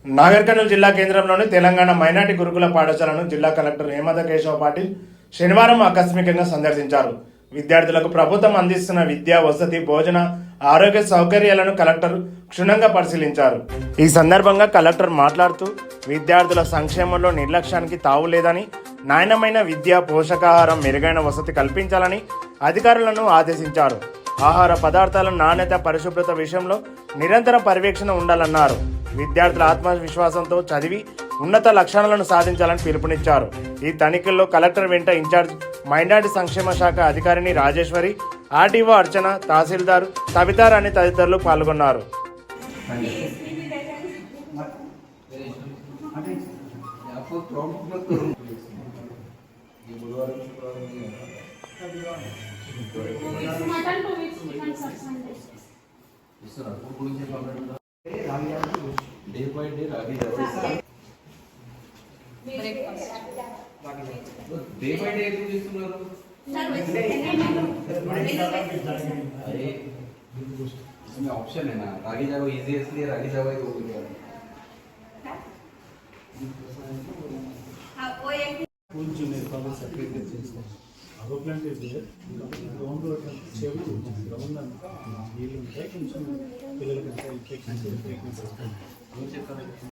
నాగర్ కర్నూలు జిల్లా కేంద్రంలోని తెలంగాణ మైనార్టీ గురుకుల పాఠశాలను జిల్లా కలెక్టర్ హేమద కేశవ పాటిల్ శనివారం ఆకస్మికంగా సందర్శించారు. విద్యార్థులకు ప్రభుత్వం అందిస్తున్న విద్యా, వసతి, భోజన, ఆరోగ్య సౌకర్యాలను కలెక్టర్ క్షుణ్ణంగా పరిశీలించారు. ఈ సందర్భంగా కలెక్టర్ మాట్లాడుతూ విద్యార్థుల సంక్షేమంలో నిర్లక్ష్యానికి తావు లేదని, నాణ్యమైన విద్య, పోషకాహారం, మెరుగైన వసతి కల్పించాలని అధికారులను ఆదేశించారు. ఆహార పదార్థాల నాణ్యత, పరిశుభ్రత విషయంలో నిరంతర పర్యవేక్షణ ఉండాలన్నారు. విద్యార్థుల ఆత్మవిశ్వాసంతో చదివి ఉన్నత లక్ష్యాలను సాధించాలని పిలుపునిచ్చారు. ఈ తనిఖీల్లో కలెక్టర్ వెంట ఇన్ఛార్జ్ మైనార్టీ సంక్షేమ శాఖ అధికారిని రాజేశ్వరి, ఆర్డీఓ అర్చన, తహసీల్దార్ తబితార్ అని తదితరులు పాల్గొన్నారు. डे बाय डे रागी जाओ डे बाय डे ఎందుకు చేస్తున్నారు अरे इसमें ऑप्शन है ना रागी जाओ इजी है इसलिए रागी जाओ ही हो गया हां वो एक फुल जूनियर कॉलेज सर्टिफिकेट చేస్తాం అదో ప్లాంట్ ಇದೆ గ్రౌండ్ చెవు గ్రౌండ్ అంతా నీళ్ళు ఉంటాయి కొంచెం పిల్లలకి ఇన్ఫెక్షన్స్ వస్తాయి.